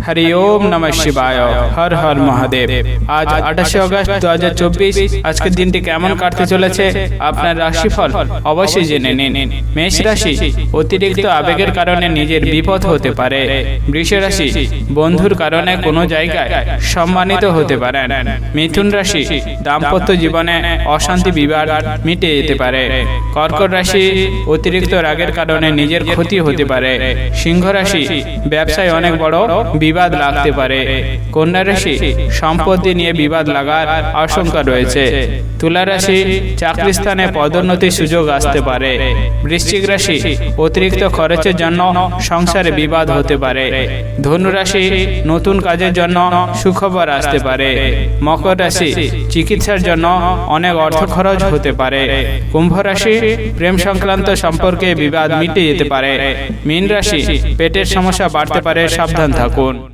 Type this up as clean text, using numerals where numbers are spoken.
हरि ओम नमः शिवाय। हर हर महादेव। আজ 28 আগস্ট 2024। আজকের দিনটি কেমন কাটতে চলেছে আপনার রাশিফল অবশ্যই জেনে নিন। মেষ রাশি, অতিরিক্ত আবেগের কারণে নিজের বিপদ হতে পারে। বৃষ রাশি, বন্ধুর কারণে কোনো জায়গায় সম্মানিত হতে পারেন। মিথুন রাশি, দাম্পত্য জীবনে অশান্তি বিবাদ মিটে যেতে পারে। কর্কট রাশি, অতিরিক্ত রাগের কারণে নিজের ক্ষতি হতে পারে। সিংহ রাশি, ব্যবসায় অনেক বড় বিবাদ লাগতে পারে। কন্যা রাশি, সম্পত্তি নিয়ে বিবাদ লাগার আশঙ্কা রয়েছে। তুলা রাশি, চাকরি স্থানে পদোন্নতির সুযোগ আসতে পারে। বৃশ্চিক রাশি, অতিরিক্ত খরচের জন্য সংসারে বিবাদ হতে পারে। ধনু রাশি, নতুন কাজের জন্য সুখবর আসতে পারে। মকর রাশি, চিকিৎসার জন্য অনেক অর্থ খরচ হতে পারে। কুম্ভ রাশি, প্রেম সংক্রান্ত সম্পর্কে বিবাদ মিটে যেতে পারে। মীন রাশি, পেটের সমস্যা বাড়তে পারে, সাবধান থাকুন।